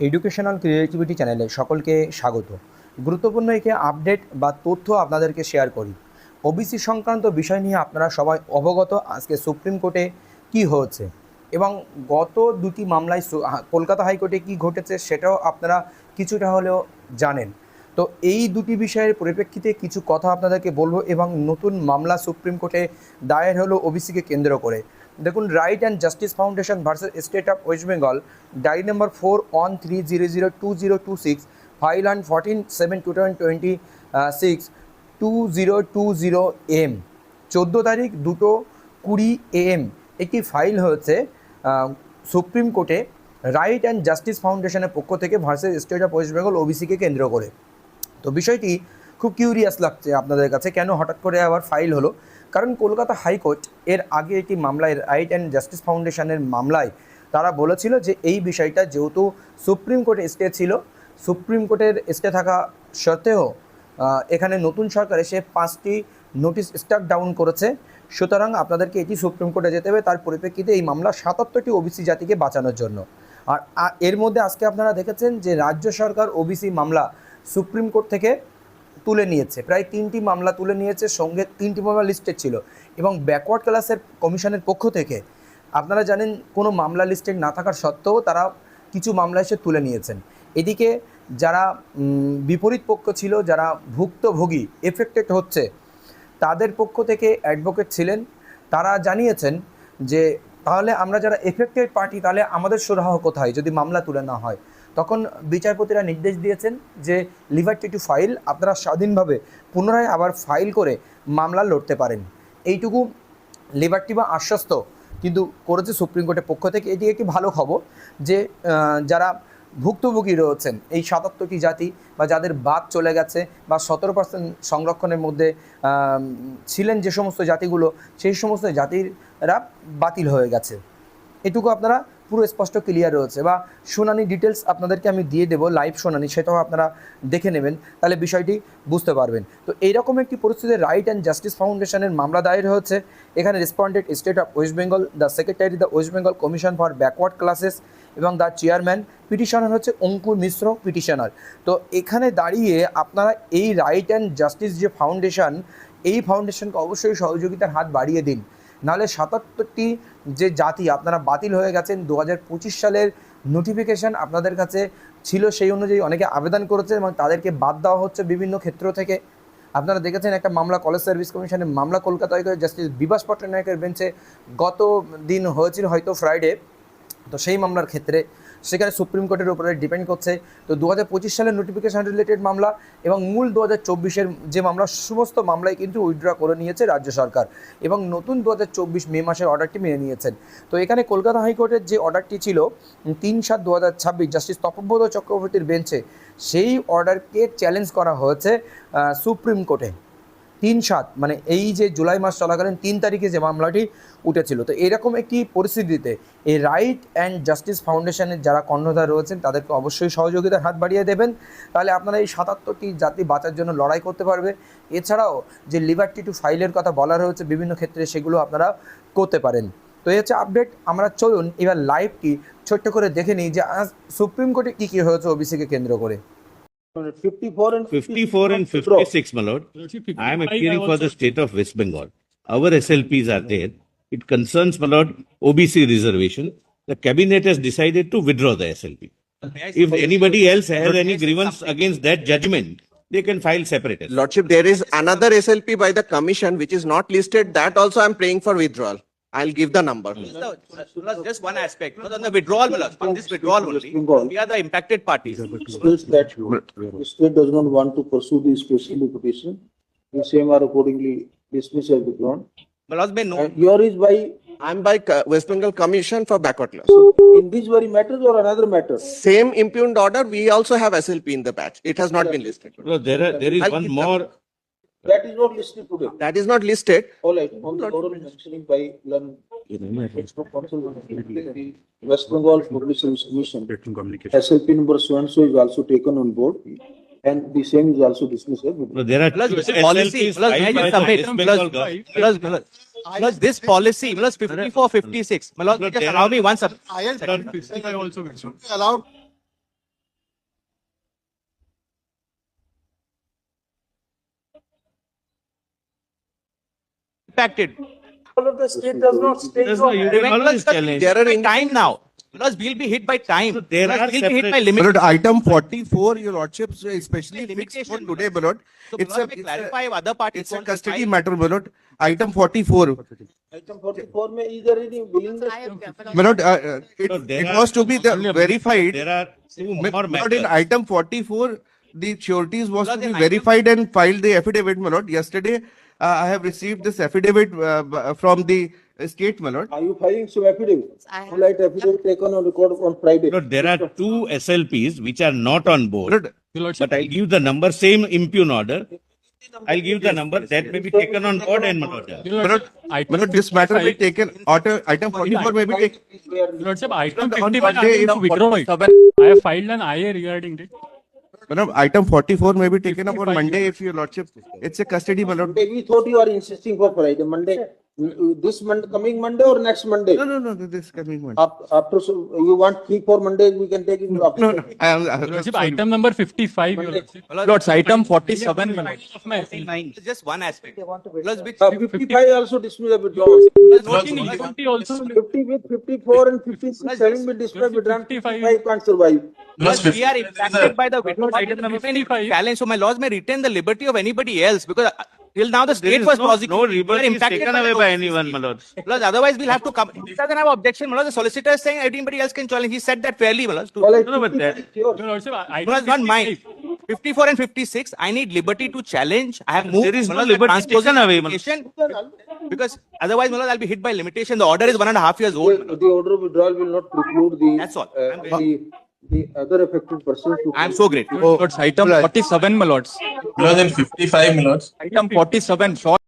Educational creativity চ্যানেলে সকলকে স্বাগত। গুরুত্বপূর্ণ একটি আপডেট বা তথ্য আপনাদেরকে শেয়ার করি। ওবিসি সংক্রান্ত বিষয় নিয়ে আপনারা সবাই অবগত আজকে সুপ্রিম কোর্টে কি হয়েছে এবং গত দুটি মামলায় কলকাতা হাইকোর্টে কি ঘটেছে সেটাও আপনারা কিছুটা হলেও জানেন। তো এই দুটি বিষয়ের পরিপ্রেক্ষিতে কিছু কথা আপনাদেরকে বলবো এবং নতুন মামলা সুপ্রিম কোর্টে দায়ের হলো ওবিসিকে কেন্দ্র করে। দেখুন, right and justice foundation versus state of West Bengal, diary number 413002026, file on 14/7/2026, 2020 AM, 14 তারিখ 2:20 AM একটি ফাইল হয়েছে সুপ্রিম কোর্টে রাইট অ্যান্ড জাস্টিস ফাউন্ডেশনের পক্ষ থেকে versus state of West Bengal ওবিসিকে কেন্দ্র করে। তো বিষয়টি খুব কিউরিয়াস লাগছে আপনাদের কাছে, কেন হঠাৎ করে আবার ফাইল হলো? কারণ কলকাতা হাইকোর্ট এর আগে একটি মামলায়, রাইট অ্যান্ড জাস্টিস ফাউন্ডেশনের মামলায় তারা বলেছিল যে এই বিষয়টা যেহেতু সুপ্রিম কোর্টে স্টে ছিল, সুপ্রিম কোর্টের স্টে থাকা সত্ত্বেও এখানে নতুন সরকার এসে 5টি নোটিশ স্টাক ডাউন করেছে, সুতরাং আপনাদেরকে এটি সুপ্রিম কোর্টে যেতে হবে। তার পরিপ্রেক্ষিতে এই মামলা 77টি ওবিসি জাতিকে বাঁচানোর জন্য। আর এর মধ্যে আজকে আপনারা দেখেছেন যে রাজ্য সরকার ওবিসি মামলা সুপ্রিম কোর্ট থেকে তুলে নিয়েছে, প্রায় 3টি মামলা তুলে নিয়েছে, সঙ্গে 3টি মামলা লিস্টেড ছিল। এবং ব্যাকওয়ার্ড ক্লাসের কমিশনের পক্ষ থেকে আপনারা জানেন কোনো মামলা লিস্টেড না থাকার সত্ত্বেও তারা কিছু মামলা এসে তুলে নিয়েছেন। এদিকে যারা বিপরীত পক্ষ ছিল, যারা ভুক্তভোগী এফেক্টেড হচ্ছে, তাদের পক্ষ থেকে অ্যাডভোকেট ছিলেন, তারা জানিয়েছেন যে তাহলে আমরা যারা এফেক্টেড পার্টি, তাহলে আমাদের সুরাহা কোথায় যদি মামলা তুলে না হয়? তখন বিচারপতিরা নির্দেশ দিয়েছেন যে লিবার্টি টু ফাইল, আপনারা স্বাধীনভাবে পুনরায় আবার ফাইল করে মামলা লড়তে পারেন। এইটুকু লিবার্টি বা আশ্বস্ত কিন্তু করেছে সুপ্রিম কোর্টের পক্ষ থেকে। এটি একটি ভালো খবর যে যারা ভুক্তভোগী রয়েছেন, এই 77টি জাতি বা যাদের বাদ চলে গেছে বা 17% সংরক্ষণের মধ্যে ছিলেন যে সমস্ত জাতিগুলো, সেই সমস্ত জাতিরা বাতিল হয়ে গেছে। এটুকু আপনারা পুরো স্পষ্ট ক্লিয়ার রয়েছে। বা শুনানি ডিটেলস আপনাদেরকে আমি দিয়ে দেবো, লাইভ শুনানি, সেটাও আপনারা দেখে নেবেন, তাহলে বিষয়টি বুঝতে পারবেন। তো এইরকম একটি পরিস্থিতিতে রাইট অ্যান্ড জাস্টিস ফাউন্ডেশনের মামলা দায়ের হয়েছে। এখানে responded state of West Bengal, the secretary the West Bengal commission for backward classes এবং দ্য চেয়ারম্যান। পিটিশনার হচ্ছে অঙ্কুর মিশ্র পিটিশনার। তো এখানে দাঁড়িয়ে আপনারা এই রাইট অ্যান্ড জাস্টিস যে ফাউন্ডেশন, এই ফাউন্ডেশনকে অবশ্যই সহযোগিতার হাত বাড়িয়ে দিন, নাহলে 77টি যে জাতি আপনারা বাতিল হয়ে গেছেন, 2025 সালের নোটিফিকেশান আপনাদের কাছে ছিল, সেই অনুযায়ী অনেকে আবেদন করেছে এবং তাদেরকে বাদ দেওয়া হচ্ছে বিভিন্ন ক্ষেত্র থেকে। আপনারা দেখেছেন একটা মামলা কলেজ সার্ভিস কমিশনের মামলা কলকাতা হাইকোর্টের জাস্টিস বিভাস পট্টনায়কের বেঞ্চে গত দিন হয়েছিল, হয়তো ফ্রাইডে। তো সেই মামলার ক্ষেত্রে সেখানে সুপ্রিম কোর্টের উপরে ডিপেন্ড করছে। তো 2025 সালের নোটিফিকেশান রিলেটেড মামলা এবং মূল 2024-এর যে মামলা, সমস্ত মামলায় কিন্তু উইথড্র করে নিয়েছে রাজ্য সরকার এবং নতুন 2024 মে মাসের অর্ডারটি মেনে নিয়েছেন। তো এখানে কলকাতা হাইকোর্টের যে অর্ডারটি ছিল 3/7/2026 জাস্টিস তপব্রত চক্রবর্তীর বেঞ্চে, সেই অর্ডারকে চ্যালেঞ্জ করা হয়েছে সুপ্রিম কোর্টে। 3/7 মানে এই যে জুলাই মাস চলাকালীন 3 তারিখে যে মামলাটি উঠেছিল। তো এরকম একটি পরিস্থিতিতে এই রাইট অ্যান্ড জাস্টিস ফাউন্ডেশনের যারা কর্ণধার রয়েছেন তাদেরকে অবশ্যই সহযোগিতার হাত বাড়িয়ে দেবেন, তাহলে আপনারা এই 77টি জাতি বাঁচার জন্য লড়াই করতে পারবে। এছাড়াও যে লিবার্টি টু ফাইলের কথা বলা রয়েছে বিভিন্ন ক্ষেত্রে, সেগুলো আপনারা করতে পারেন। তো এই হচ্ছে আপডেট। আমরা চলুন এবার লাইভটি ছোট্ট করে দেখে নিই যে আজ সুপ্রিম কোর্টে কী কী হয়েছে ওবিসিকে কেন্দ্র করে। 54 and 56, my lord. I am appearing for the state of West Bengal. Our SLPs are there. It concerns, my lord, OBC reservation. The cabinet has decided to withdraw the SLP. If anybody else has any grievance against that judgment, they can file separate. Lordship, there is another SLP by the commission which is not listed. That also I'm praying for withdrawal. I'll give the number. Just one aspect. On the withdrawal, on this withdrawal only, we are the impacted parties. States that the state does not want to pursue the special petition, the same are accordingly dismissed as withdrawn. And your is by, I'm by West Bengal Commission for backward class. in these very matters or another matter? Same impugned order, we also have SLP in the batch. It has not been listed. No, there is I'll one give the- more. That is not listed today. That is not listed. All right, on the oral mentioning by Expo Council, the West Bengal Public Service Commission, SLP number so and so is also taken on board, and the same is also dismissed as No, withdrawn. there are Plus, two this policy, SLPs plus, filed by the West Bengal government. plus this policy, plus 54, 56. Just allow me one sub. I also mentioned. Allowed impacted. The state does not stay. There's no, you can always challenge. There are By time now. Because we'll be hit by time. So there Because are we'll be hit by separate- limit. Lord, item 44, your lordships, especially Limitation, fixed for my today, lord. my lord. So, It's my lord, a, may it's a, clarify if other parties it's a want to custody file. matter, my lord. Item 44. Item 44 में either any willingness to. My lord, No, it there are- was to be verified. There are two My more lord, in matters. item 44, the sureties was Lord, to be in item- verified and filed the affidavit, my lord. Yesterday, I have received this affidavit from the state, my lord. Are you filing some affidavit? Full affidavit taken on record on Friday. No, there are two SLPs which are not on My board, lord, but I'll give the number, same impugn order. I'll give the number that may be taken on board and order. my lord, this matter may be taken, item 44 may be taken. Lordship, item On 51, Monday, I if- have withdrawn it. I have filed an IA regarding it. Madam, item 44 may be taken up on 55, Monday if your lordship, it's a custody, my lord. We thought you are insisting for Friday, Monday, this Monday, coming Monday or next Monday? No, this coming one. After, so you want 3-4 Mondays, we can take it. No, I'm Lordship, sorry. item number 55, your lordship. Lords, item 47, my lord. Of my SLP. Just one aspect. Lords, which, 55 also dismiss the withdrawal. Working liberty also. 50 with 54 and 56 having been dismissed, withdrawn, 55 can't survive. because we are impacted by the withdrawal item number 55. challenge, so my laws may retain the liberty of anybody else because till now the There state is was no prosecuting. We are liberty is impacted taken by away the by OBC anyone, scheme. my lord. Because otherwise we'll have to come. He doesn't have objection. My lord, the solicitor is saying anybody else can challenge. He said that fairly, my lord. Well, like No, but that- 55 is yours. Your lordship, No, item it's not mine. 55. 54 and 56, I need liberty to challenge. I have moved. There is my no lord, the liberty transposition taken away, my lord. application, because otherwise, my lord, I'll be hit by limitation. The order is 1.5 years old. my lord. The order of withdrawal will not preclude the. That's all. The other affected persons. to I am so grateful. Lords, item 47, my lords. More than 55 minutes. Item 47, short